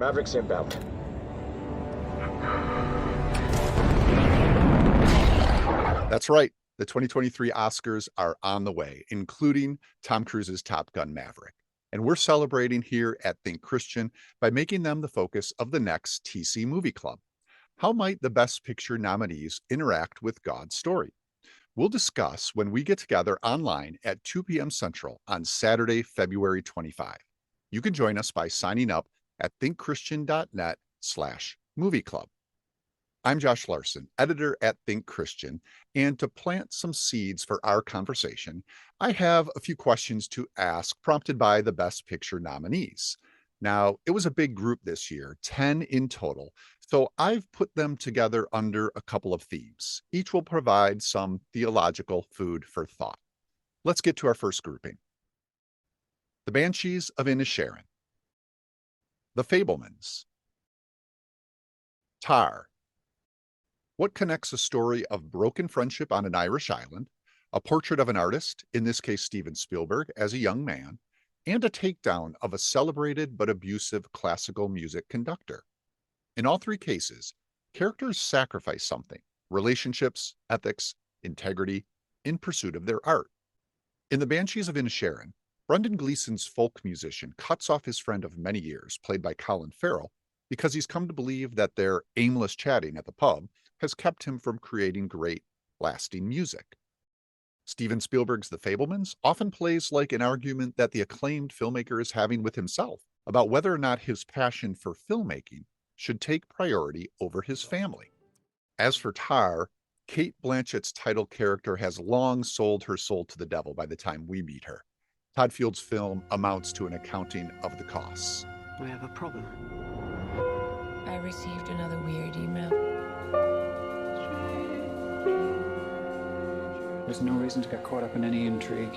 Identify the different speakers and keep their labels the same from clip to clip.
Speaker 1: Maverick's inbound.
Speaker 2: That's right. The 2023 Oscars are on the way, including Tom Cruise's Top Gun Maverick. And we're celebrating here at Think Christian by making them the focus of the next TC Movie Club. How might the Best Picture nominees interact with God's story? We'll discuss when we get together online at 2 p.m. Central on Saturday, February 25. You can join us by signing up at thinkchristian.net/movie club. I'm Josh Larson, editor at Think Christian, and to plant some seeds for our conversation, I have a few questions to ask prompted by the Best Picture nominees. Now, it was a big group this year, 10 in total, so I've put them together under a couple of themes. Each will provide some theological food for thought. Let's get to our first grouping. The Banshees of Inisherin, The Fabelmans, Tar. What connects a story of broken friendship on an Irish island, a portrait of an artist, in this case Steven Spielberg, as a young man, and a takedown of a celebrated but abusive classical music conductor? In all three cases, characters sacrifice something: relationships, ethics, integrity, in pursuit of their art. In The Banshees of Inisherin, Brendan Gleeson's folk musician cuts off his friend of many years, played by Colin Farrell, because he's come to believe that their aimless chatting at the pub has kept him from creating great, lasting music. Steven Spielberg's The Fabelmans often plays like an argument that the acclaimed filmmaker is having with himself about whether or not his passion for filmmaking should take priority over his family. As for Tar, Cate Blanchett's title character has long sold her soul to the devil by the time we meet her. Todd Field's film amounts to an accounting of the costs.
Speaker 3: We have a problem.
Speaker 4: I received another weird email.
Speaker 3: There's no reason to get caught up in any intrigue.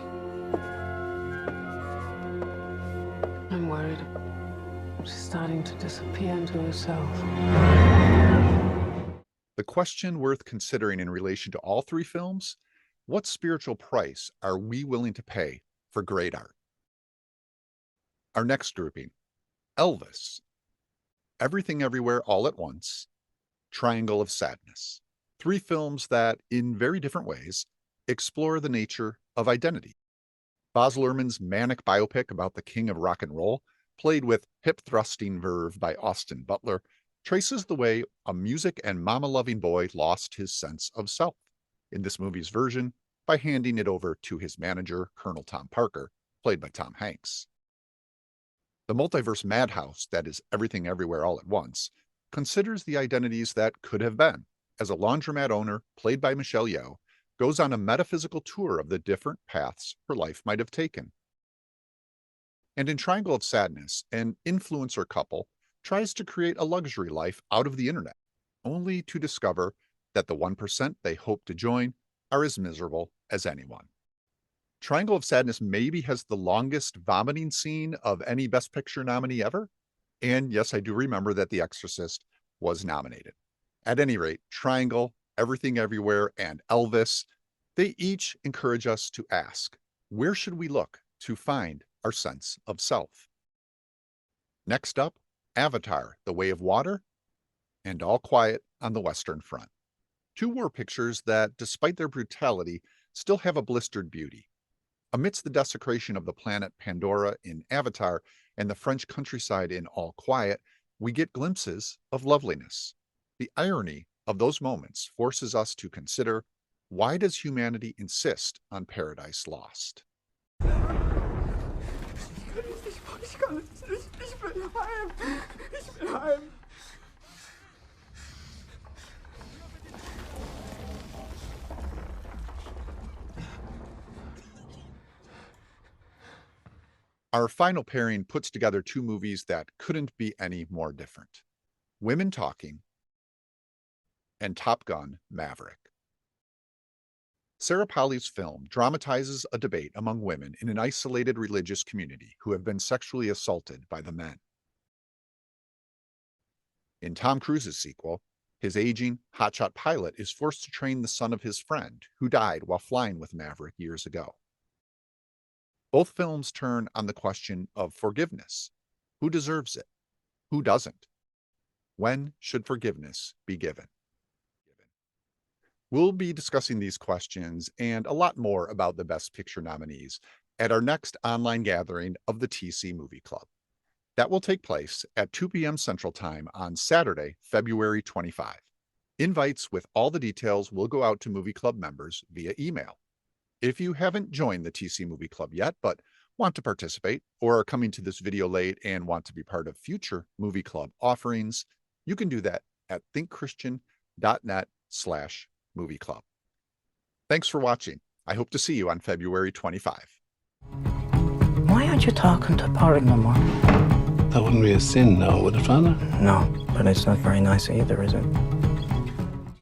Speaker 3: I'm worried. She's starting to disappear into herself.
Speaker 2: The question worth considering in relation to all three films: what spiritual price are we willing to pay for great art? Our next grouping: Elvis, Everything Everywhere All at Once, Triangle of Sadness. Three films that, in very different ways, explore the nature of identity. Baz Luhrmann's manic biopic about the king of rock and roll, played with hip-thrusting verve by Austin Butler, traces the way a music and mama-loving boy lost his sense of self. In this movie's version, by handing it over to his manager, Colonel Tom Parker, played by Tom Hanks. The multiverse madhouse that is Everything Everywhere All at Once considers the identities that could have been, as a laundromat owner, played by Michelle Yeoh, goes on a metaphysical tour of the different paths her life might have taken. And in Triangle of Sadness, an influencer couple tries to create a luxury life out of the internet, only to discover that the 1% they hope to join are as miserable as anyone. Triangle of Sadness maybe has the longest vomiting scene of any Best Picture nominee ever. And yes, I do remember that The Exorcist was nominated. At any rate, Triangle, Everything Everywhere, and Elvis, they each encourage us to ask, where should we look to find our sense of self? Next up, Avatar, The Way of Water, and All Quiet on the Western Front. Two war pictures that, despite their brutality, still have a blistered beauty. Amidst the desecration of the planet Pandora in Avatar and the French countryside in All Quiet, we get glimpses of loveliness. The irony of those moments forces us to consider, why does humanity insist on paradise lost? Our final pairing puts together two movies that couldn't be any more different: Women Talking and Top Gun Maverick. Sarah Polley's film dramatizes a debate among women in an isolated religious community who have been sexually assaulted by the men. In Tom Cruise's sequel, his aging, hotshot pilot is forced to train the son of his friend who died while flying with Maverick years ago. Both films turn on the question of forgiveness. Who deserves it? Who doesn't? When should forgiveness be given? We'll be discussing these questions and a lot more about the Best Picture nominees at our next online gathering of the TC Movie Club. That will take place at 2 p.m. Central Time on Saturday, February 25. Invites with all the details will go out to Movie Club members via email. If you haven't joined the TC Movie Club yet, but want to participate, or are coming to this video late and want to be part of future Movie Club offerings, you can do that at thinkchristian.net/movie club. Thanks for watching. I hope to see you on February 25.
Speaker 1: Why aren't you talking to Porrick no more?
Speaker 5: That wouldn't be a sin now, would it, Father?
Speaker 1: No, but it's not very nice either, is it?